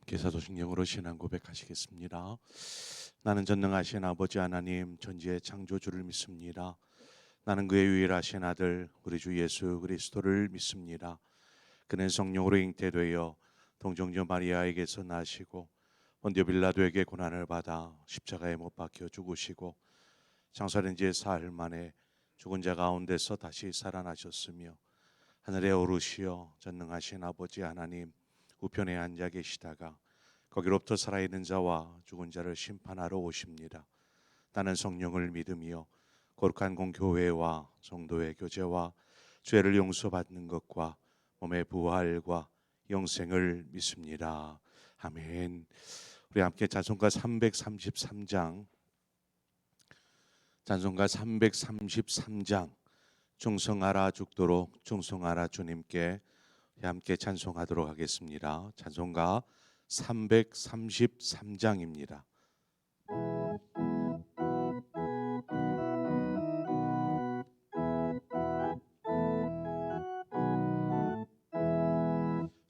함께 사도신경으로 신앙 고백하시겠습니다. 나는 전능하신 아버지 하나님 전지의 창조주를 믿습니다. 나는 그의 유일하신 아들 우리 주 예수 그리스도를 믿습니다. 그는 성령으로 잉태되어 동정녀 마리아에게서 나시고 본디오 빌라도에게 고난을 받아 십자가에 못 박혀 죽으시고 장사된 지 사흘 만에 죽은 자 가운데서 다시 살아나셨으며 하늘에 오르시어 전능하신 아버지 하나님 우편에 앉아 계시다가 거기로부터 살아있는 자와 죽은 자를 심판하러 오십니다. 나는 성령을 믿으며 거룩한 공교회와 성도의 교제와 죄를 용서받는 것과 몸의 부활과 영생을 믿습니다. 아멘. 우리 함께 찬송가 333장 충성하라 죽도록 충성하라 주님께 함께 찬송하도록 하겠습니다. 찬송가 333장입니다.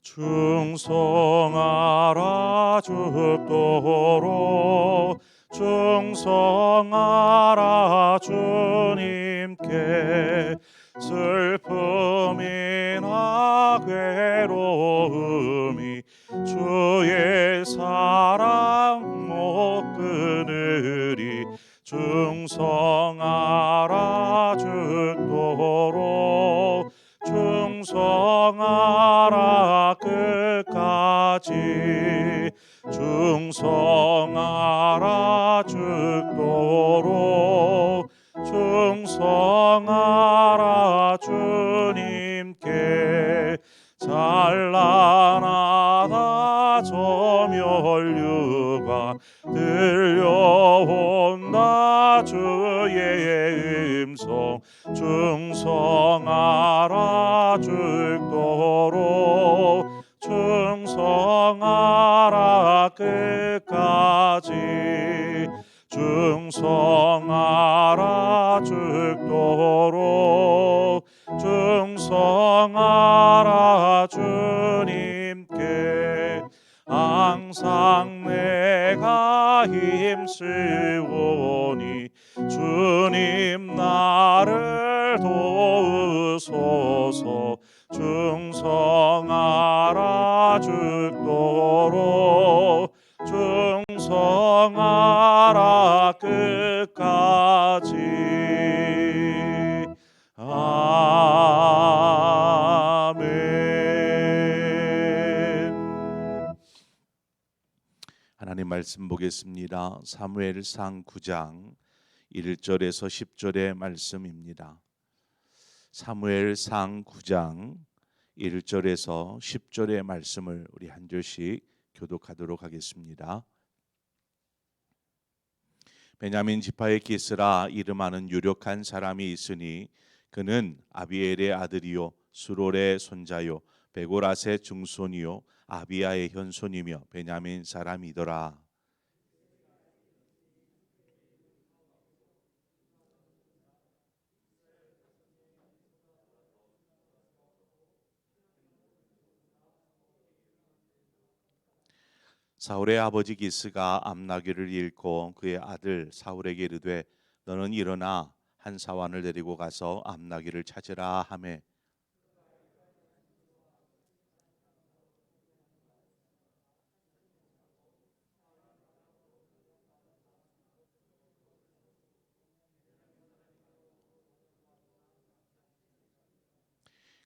충성하라 죽도록 충성하라 주님께 슬픔이나 괴로움이 주의 사랑 못 끊으리 충성하라 죽도록 충성하라 끝까지 충성하라 죽도록 충성하라 주님께 찬란하다 저 멸류가 들려온다 주의 음성 충성하라 죽도록 충성하라 끝까지 충성하라 죽도록 충성하라 주님께 항상 내가 힘쓰오니 주님 나를 도우소서 충성하라 죽도록 충성하라 끝까지 아멘. 하나님 말씀 보겠습니다. 사무엘상 9장 1절에서 10절의 말씀입니다. 사무엘상 9장 1절에서 10절의 말씀을 우리 한 절씩 교독하도록 하겠습니다. 베냐민 지파의 기스라 이름하는 유력한 사람이 있으니 그는 아비엘의 아들이요 수롤의 손자요 베고랏의 증손이요 아비야의 현손이며 베냐민 사람이더라. 사울의 아버지 기스가 암나귀를 잃고 그의 아들 사울에게 이르되 너는 일어나 한 사환을 데리고 가서 암나귀를 찾으라 하매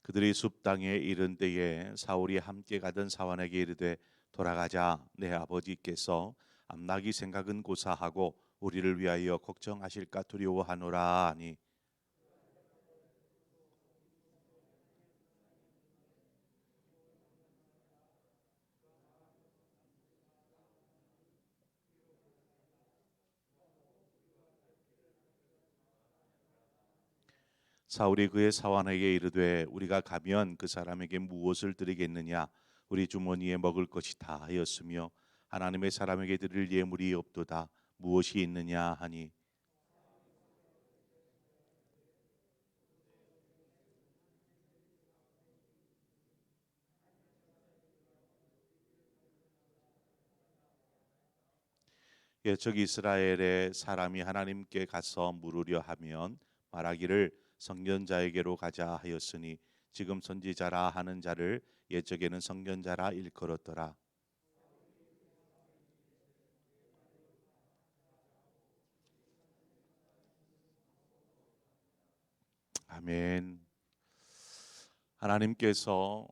그들이 숲 땅에 이른 때에 사울이 함께 가던 사환에게 이르되 돌아가자 내 아버지께서 암나귀 생각은 고사하고 우리를 위하여 걱정하실까 두려워하노라 하니 사울이 그의 사환에게 이르되 우리가 가면 그 사람에게 무엇을 드리겠느냐 우리 주머니에 먹을 것이 다 하였으며 하나님의 사람에게 드릴 예물이 없도다 무엇이 있느냐 하니 옛적 이스라엘의 사람이 하나님께 가서 물으려 하면 말하기를 선견자에게로 가자 하였으니 지금 선지자라 하는 자를 옛적에는 선견자라 일컬었더라. 아멘. 하나님께서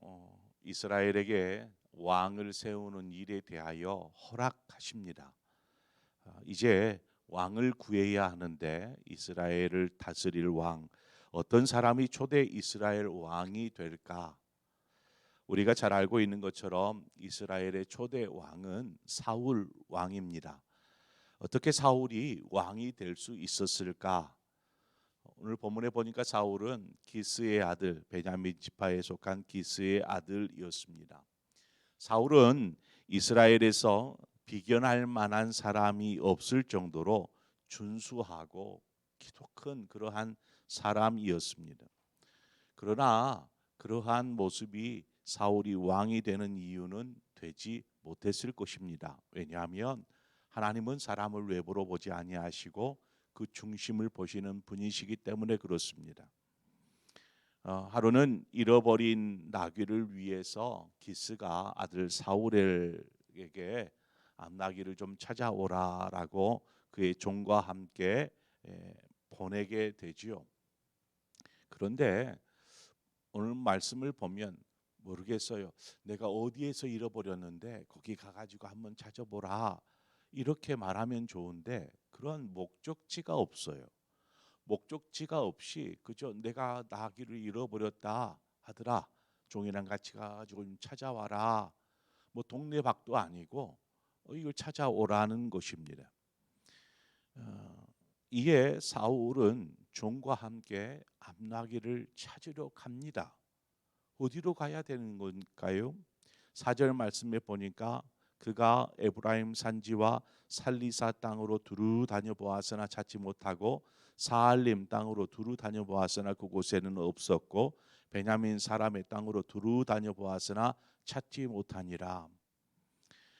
이스라엘에게 왕을 세우는 일에 대하여 허락하십니다. 이제 왕을 구해야 하는데 이스라엘을 다스릴 왕, 어떤 사람이 초대 이스라엘 왕이 될까? 우리가 잘 알고 있는 것처럼 이스라엘의 초대 왕은 사울 왕입니다. 어떻게 사울이 왕이 될 수 있었을까? 오늘 본문에 보니까 사울은 기스의 아들, 베냐민 지파에 속한 기스의 아들이었습니다. 사울은 이스라엘에서 비견할 만한 사람이 없을 정도로 준수하고 기도 큰 그러한 사람이었습니다. 그러나 그러한 모습이 사울이 왕이 되는 이유는 되지 못했을 것입니다. 왜냐하면 하나님은 사람을 외부로 보지 아니하시고 그 중심을 보시는 분이시기 때문에 그렇습니다. 하루는 잃어버린 나귀를 위해서 기스가 아들 사울에게 나귀를 좀 찾아오라라고 그의 종과 함께 보내게 되지요. 그런데 오늘 말씀을 보면 모르겠어요. 내가 어디에서 잃어버렸는데 거기 가가지고 한번 찾아보라. 이렇게 말하면 좋은데 그런 목적지가 없어요. 목적지가 없이 그저 내가 나귀를 잃어버렸다 하더라. 종이랑 같이 가지고 좀 찾아와라. 뭐 동네 밖도 아니고 이걸 찾아오라는 것입니다. 이에 사울은 종과 함께 암나귀를 찾으러 갑니다. 어디로 가야 되는 건가요? 4절 말씀에 보니까 그가 에브라임 산지와 살리사 땅으로 두루 다녀 보았으나 찾지 못하고 사알림 땅으로 두루 다녀 보았으나 그곳에는 없었고 베냐민 사람의 땅으로 두루 다녀 보았으나 찾지 못하니라.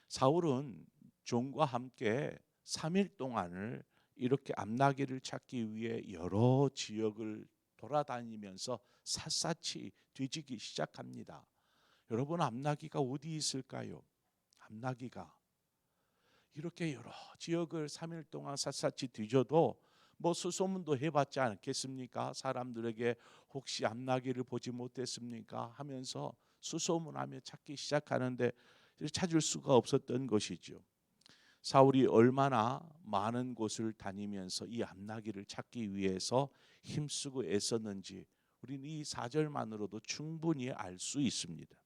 사울은 종과 함께 3일 동안을 이렇게 암나귀를 찾기 위해 여러 지역을 돌아다니면서 샅샅이 뒤지기 시작합니다. 여러분, 암나귀가 어디 있을까요? 암나귀가 이렇게 여러 지역을 3일 동안 샅샅이 뒤져도 뭐 수소문도 해봤지 않겠습니까? 사람들에게 혹시 암나귀를 보지 못했습니까? 하면서 수소문하며 찾기 시작하는데 찾을 수가 없었던 것이죠. 사울이 얼마나 많은 곳을 다니면서 이 암나귀를 찾기 위해서 힘쓰고 애썼는지 우리는 이 4절만으로도 충분히 알 수 있습니다.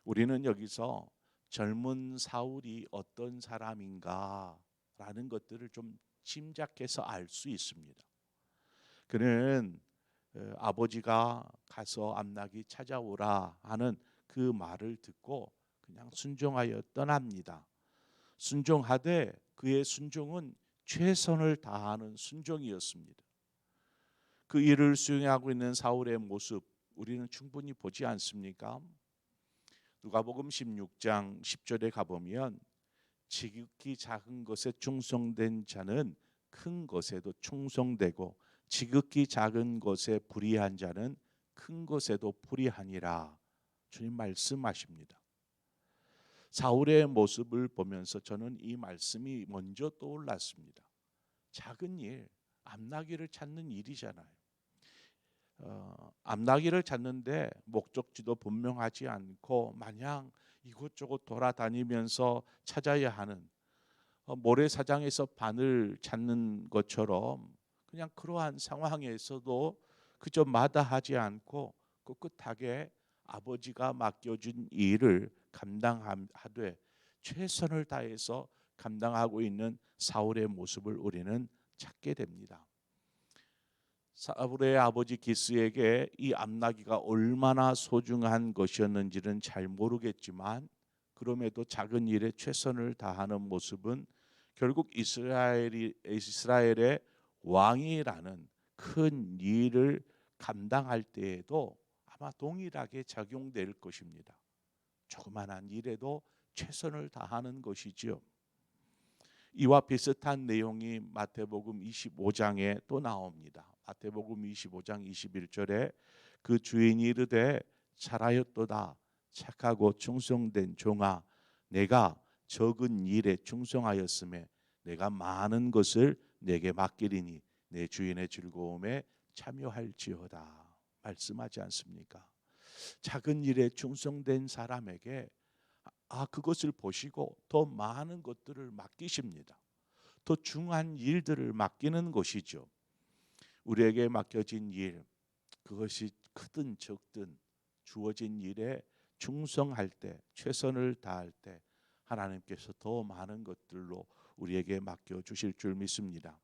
우리는 여기서 젊은 사울이 어떤 사람인가라는 것들을 좀 짐작해서 알 수 있습니다. 그는 아버지가 가서 암나귀 찾아오라 하는 그 말을 듣고 그냥 순종하여 떠납니다. 순종하되 그의 순종은 최선을 다하는 순종이었습니다. 그 일을 수행하고 있는 사울의 모습 우리는 충분히 보지 않습니까? 누가복음 16장 10절에 가보면 지극히 작은 것에 충성된 자는 큰 것에도 충성되고 지극히 작은 것에 불의한 자는 큰 것에도 불의하니라. 주님 말씀하십니다. 사울의 모습을 보면서 저는 이 말씀이 먼저 떠올랐습니다. 작은 일, 암나귀를 찾는 일이잖아요. 암나귀를 찾는데 목적지도 분명하지 않고 마냥 이곳저곳 돌아다니면서 찾아야 하는 모래사장에서 바늘 찾는 것처럼 그냥 그러한 상황에서도 그저 마다하지 않고 꿋꿋하게 아버지가 맡겨준 일을 감당하되 최선을 다해서 감당하고 있는 사울의 모습을 우리는 찾게 됩니다. 사울의 아버지 기스에게 이 암나귀가 얼마나 소중한 것이었는지는 잘 모르겠지만 그럼에도 작은 일에 최선을 다하는 모습은 결국 이스라엘의 왕이라는 큰 일을 감당할 때에도 아마 동일하게 작용될 것입니다. 조그만한 일에도 최선을 다하는 것이지요. 이와 비슷한 내용이 마태복음 25장에 또 나옵니다. 마태복음 25장 21절에 그 주인이 이르되 잘하였도다 착하고 충성된 종아 내가 적은 일에 충성하였음에 내가 많은 것을 내게 맡기리니 내 주인의 즐거움에 참여할지어다 말씀하지 않습니까? 작은 일에 충성된 사람에게 그것을 보시고 더 많은 것들을 맡기십니다. 더 중요한 일들을 맡기는 것이죠. 우리에게 맡겨진 일, 그것이 크든 적든 주어진 일에 충성할 때, 최선을 다할 때 하나님께서 더 많은 것들로 우리에게 맡겨 주실 줄 믿습니다.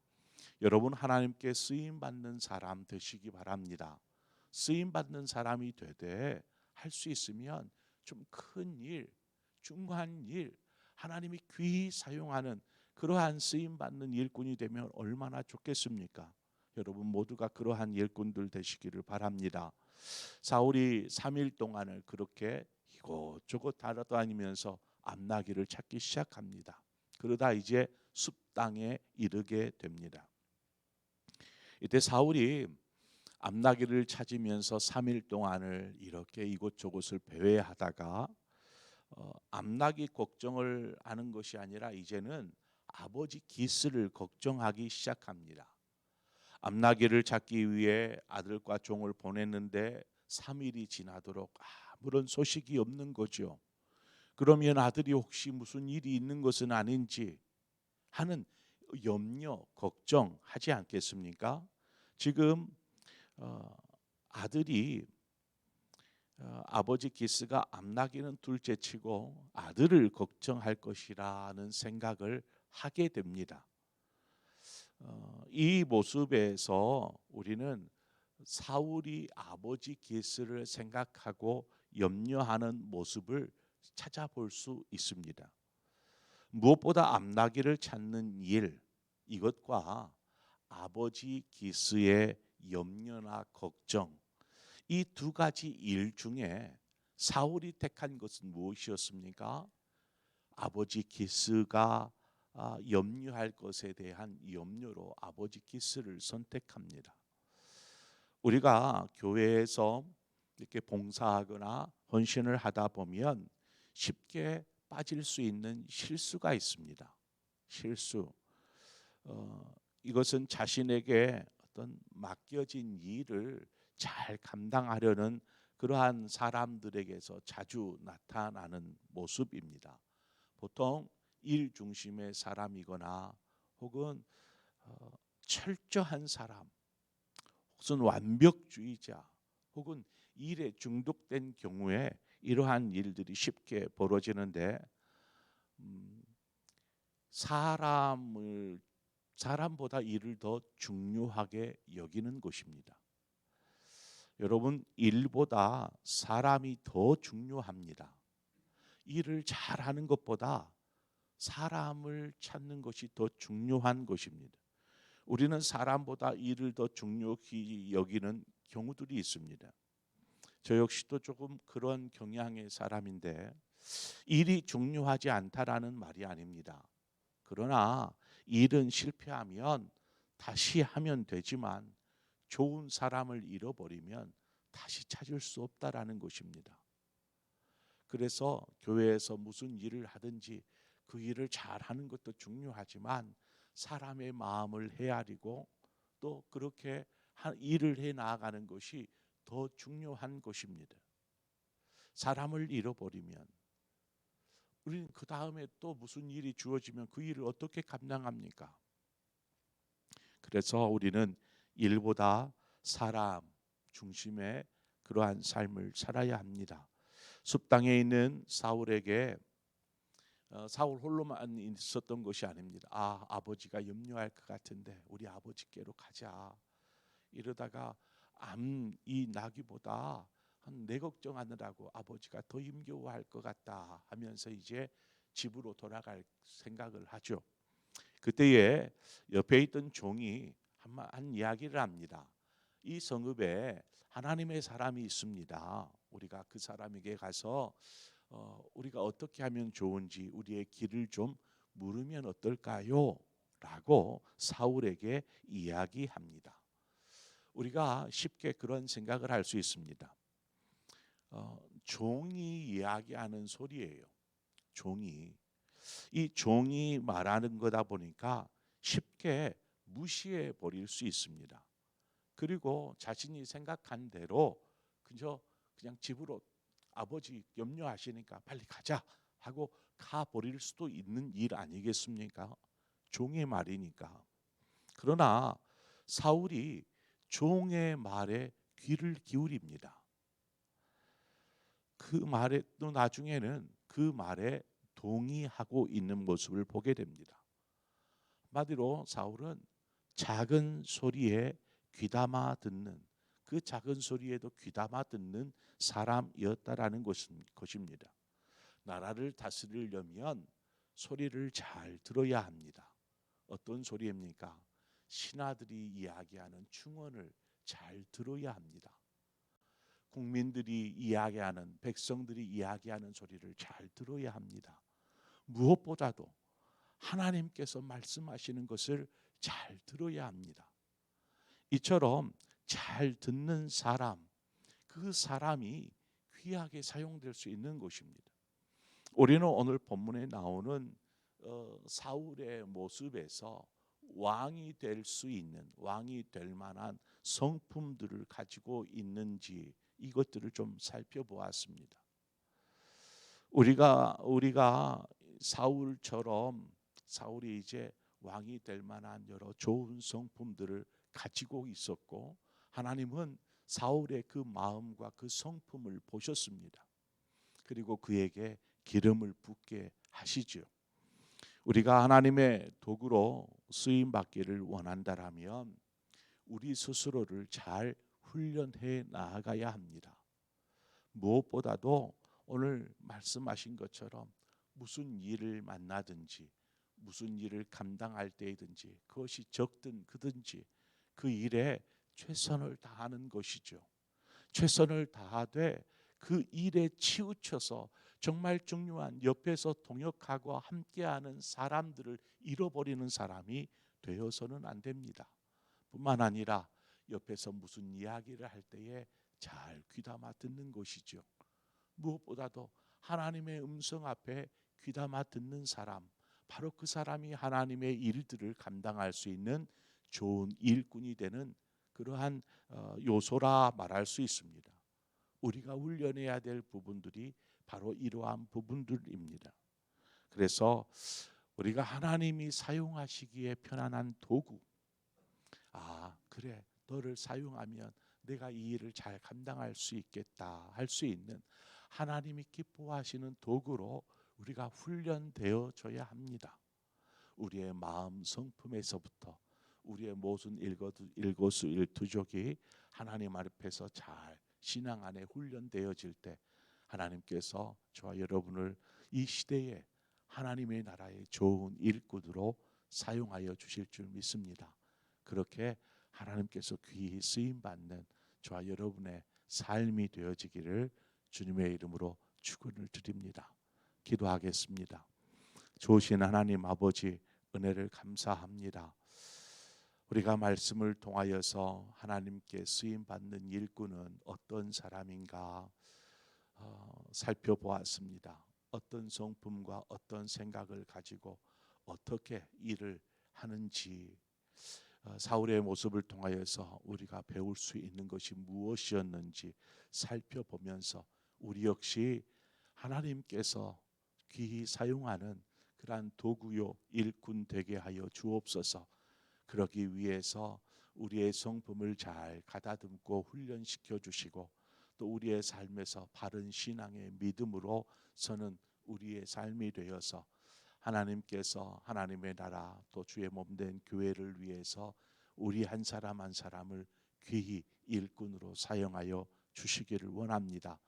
여러분, 하나님께 쓰임 받는 사람 되시기 바랍니다. 쓰임 받는 사람이 되되 할 수 있으면 좀 큰 일, 중요한 일, 하나님이 귀히 사용하는 그러한 쓰임 받는 일꾼이 되면 얼마나 좋겠습니까? 여러분 모두가 그러한 일꾼들 되시기를 바랍니다. 사울이 3일 동안을 그렇게 이곳저곳 달아다니면서 암나귀를 찾기 시작합니다. 그러다 이제 숲 땅에 이르게 됩니다. 이때 사울이 암나귀를 찾으면서 3일 동안을 이렇게 이곳저곳을 배회하다가 암나귀 걱정을 하는 것이 아니라 이제는 아버지 기스를 걱정하기 시작합니다. 암나귀를 찾기 위해 아들과 종을 보냈는데 3일이 지나도록 아무런 소식이 없는 거죠. 그러면 아들이 혹시 무슨 일이 있는 것은 아닌지 하는 염려, 걱정하지 않겠습니까? 지금 아들이 아버지 기스가 암나귀는 둘째치고 아들을 걱정할 것이라는 생각을 하게 됩니다. 이 모습에서 우리는 사울이 아버지 기스를 생각하고 염려하는 모습을 찾아볼 수 있습니다. 무엇보다 암나귀를 찾는 일, 이것과 아버지 기스의 염려나 걱정, 이 두 가지 일 중에 사울이 택한 것은 무엇이었습니까? 아버지 기스가 염려할 것에 대한 염려로 아버지 기스를 선택합니다. 우리가 교회에서 이렇게 봉사하거나 헌신을 하다 보면 쉽게 빠질 수 있는 실수가 있습니다. 실수. 이것은 자신에게 어떤 맡겨진 일을 잘 감당하려는 그러한 사람들에게서 자주 나타나는 모습입니다. 보통 일 중심의 사람이거나 혹은 철저한 사람, 혹은 완벽주의자, 혹은 일에 중독된 경우에 이러한 일들이 쉽게 벌어지는데 사람보다 일을 더 중요하게 여기는 것입니다. 여러분, 일보다 사람이 더 중요합니다. 일을 잘하는 것보다 사람을 찾는 것이 더 중요한 것입니다. 우리는 사람보다 일을 더 중요히 여기는 경우들이 있습니다. 저 역시도 조금 그런 경향의 사람인데 일이 중요하지 않다라는 말이 아닙니다. 그러나 일은 실패하면 다시 하면 되지만 좋은 사람을 잃어버리면 다시 찾을 수 없다라는 것입니다. 그래서 교회에서 무슨 일을 하든지 그 일을 잘하는 것도 중요하지만 사람의 마음을 헤아리고 또 그렇게 일을 해 나가는 것이 더 중요한 것입니다. 사람을 잃어버리면 우리는 그 다음에 또 무슨 일이 주어지면 그 일을 어떻게 감당합니까? 그래서 우리는 일보다 사람 중심의 그러한 삶을 살아야 합니다. 숲 땅에 있는 사울에게 사울 홀로만 있었던 것이 아닙니다. 아버지가 염려할 것 같은데 우리 아버지께로 가자. 이러다가 이 나귀보다 내 걱정하느라고 아버지가 더 힘겨워할 것 같다 하면서 이제 집으로 돌아갈 생각을 하죠. 그때에 옆에 있던 종이 한 이야기를 합니다. 이 성읍에 하나님의 사람이 있습니다. 우리가 그 사람에게 가서 우리가 어떻게 하면 좋은지 우리의 길을 좀 물으면 어떨까요? 라고 사울에게 이야기합니다. 우리가 쉽게 그런 생각을 할 수 있습니다. 종이 이야기하는 소리예요. 이 종이 말하는 거다 보니까 쉽게 무시해 버릴 수 있습니다. 그리고 자신이 생각한 대로 그냥 집으로 아버지 염려하시니까 빨리 가자 하고 가 버릴 수도 있는 일 아니겠습니까? 종의 말이니까. 그러나 사울이 종의 말에 귀를 기울입니다. 그 말에 또 나중에는 그 말에 동의하고 있는 모습을 보게 됩니다. 한마디로 사울은 작은 소리에 귀담아 듣는, 그 작은 소리에도 귀담아 듣는 사람이었다라는 것입니다. 나라를 다스리려면 소리를 잘 들어야 합니다. 어떤 소리입니까? 신하들이 이야기하는 충언을 잘 들어야 합니다. 국민들이 이야기하는, 백성들이 이야기하는 소리를 잘 들어야 합니다. 무엇보다도 하나님께서 말씀하시는 것을 잘 들어야 합니다. 이처럼 잘 듣는 사람, 그 사람이 귀하게 사용될 수 있는 것입니다. 우리는 오늘 본문에 나오는 사울의 모습에서 왕이 될 수 있는, 왕이 될 만한 성품들을 가지고 있는지 이것들을 좀 살펴보았습니다. 우리가 사울처럼, 사울이 이제 왕이 될 만한 여러 좋은 성품들을 가지고 있었고, 하나님은 사울의 그 마음과 그 성품을 보셨습니다. 그리고 그에게 기름을 붓게 하시죠. 우리가 하나님의 도구로 쓰임 받기를 원한다라면 우리 스스로를 잘 훈련해 나아가야 합니다. 무엇보다도 오늘 말씀하신 것처럼 무슨 일을 만나든지, 무슨 일을 감당할 때이든지, 그것이 적든 크든지 그 일에 최선을 다하는 것이죠. 최선을 다하되 그 일에 치우쳐서 정말 중요한 옆에서 동역하고 함께하는 사람들을 잃어버리는 사람이 되어서는 안 됩니다. 뿐만 아니라 옆에서 무슨 이야기를 할 때에 잘 귀담아 듣는 것이죠. 무엇보다도 하나님의 음성 앞에 귀담아 듣는 사람, 바로 그 사람이 하나님의 일들을 감당할 수 있는 좋은 일꾼이 되는 그러한 요소라 말할 수 있습니다. 우리가 훈련해야 될 부분들이 바로 이러한 부분들입니다. 그래서 우리가 하나님이 사용하시기에 편안한 도구, 그래, 너를 사용하면 내가 이 일을 잘 감당할 수 있겠다 할 수 있는 하나님이 기뻐하시는 도구로 우리가 훈련되어 줘야 합니다. 우리의 마음 성품에서부터 우리의 모든 일거수일투족이 하나님 앞에서 잘 신앙 안에 훈련되어질 때 하나님께서 저와 여러분을 이 시대에 하나님의 나라의 좋은 일꾼으로 사용하여 주실 줄 믿습니다. 그렇게 하나님께서 귀히 쓰임 받는 저와 여러분의 삶이 되어지기를 주님의 이름으로 축원을 드립니다. 기도하겠습니다. 좋으신 하나님 아버지, 은혜를 감사합니다. 우리가 말씀을 통하여서 하나님께 쓰임 받는 일꾼은 어떤 사람인가 살펴보았습니다. 어떤 성품과 어떤 생각을 가지고 어떻게 일을 하는지, 사울의 모습을 통하여서 우리가 배울 수 있는 것이 무엇이었는지 살펴보면서 우리 역시 하나님께서 귀히 사용하는 그러한 도구요 일꾼 되게 하여 주옵소서. 그러기 위해서 우리의 성품을 잘 가다듬고 훈련시켜 주시고, 또 우리의 삶에서 바른 신앙의 믿음으로 서는 우리의 삶이 되어서 하나님께서 하나님의 나라 또 주의 몸된 교회를 위해서 우리 한 사람 한 사람을 귀히 일꾼으로 사용하여 주시기를 원합니다.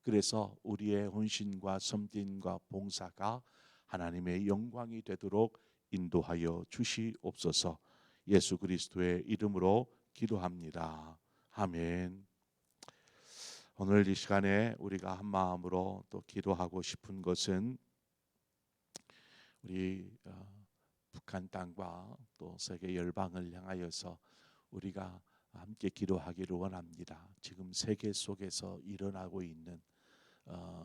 그래서 우리의 헌신과 섬김과 봉사가 하나님의 영광이 되도록 인도하여 주시옵소서. 예수 그리스도의 이름으로 기도합니다. 아멘. 오늘 이 시간에 우리가 한 마음으로 또 기도하고 싶은 것은 우리 북한 땅과 또 세계 열방을 향하여서 우리가 함께 기도하기를 원합니다. 지금 세계 속에서 일어나고 있는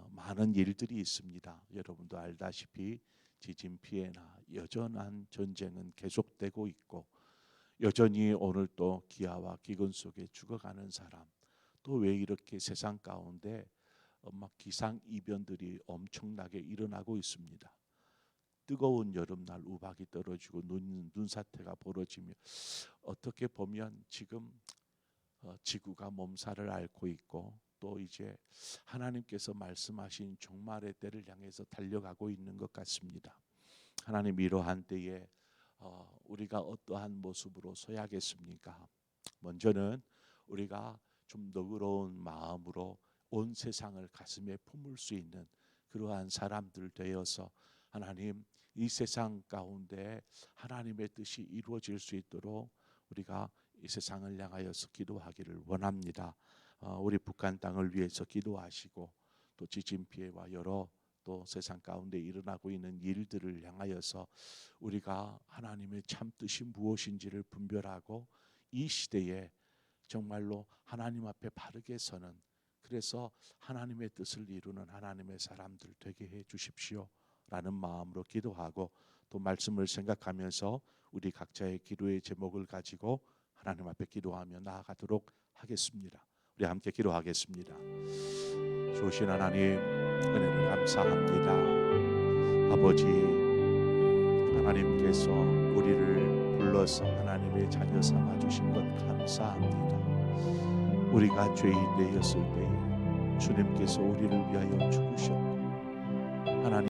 많은 일들이 있습니다. 여러분도 알다시피 지진 피해나 여전한 전쟁은 계속되고 있고, 여전히 오늘 또 기아와 기근 속에 죽어가는 사람, 또 왜 이렇게 세상 가운데 막 기상 이변들이 엄청나게 일어나고 있습니다. 뜨거운 여름날 우박이 떨어지고 눈사태가 벌어지며, 어떻게 보면 지금 지구가 몸살을 앓고 있고, 또 이제 하나님께서 말씀하신 종말의 때를 향해서 달려가고 있는 것 같습니다. 하나님, 이러한 때에 우리가 어떠한 모습으로 서야겠습니까? 먼저는 우리가 좀 너그러운 마음으로 온 세상을 가슴에 품을 수 있는 그러한 사람들 되어서, 하나님, 이 세상 가운데 하나님의 뜻이 이루어질 수 있도록 우리가 이 세상을 향하여서 기도하기를 원합니다. 우리 북한 땅을 위해서 기도하시고, 또 지진 피해와 여러 또 세상 가운데 일어나고 있는 일들을 향하여서 우리가 하나님의 참 뜻이 무엇인지를 분별하고, 이 시대에 정말로 하나님 앞에 바르게 서는, 그래서 하나님의 뜻을 이루는 하나님의 사람들 되게 해 주십시오 라는 마음으로 기도하고, 또 말씀을 생각하면서 우리 각자의 기도의 제목을 가지고 하나님 앞에 기도하며 나아가도록 하겠습니다. 우리 함께 기도하겠습니다. 좋으신 하나님, 은혜를 감사합니다. 아버지, 하나님께서 우리를 불러서 하나님의 자녀 삼아 주신 것 감사합니다. 우리가 죄인 되었을 때에 주님께서 우리를 위하여 죽으셨고, 하나님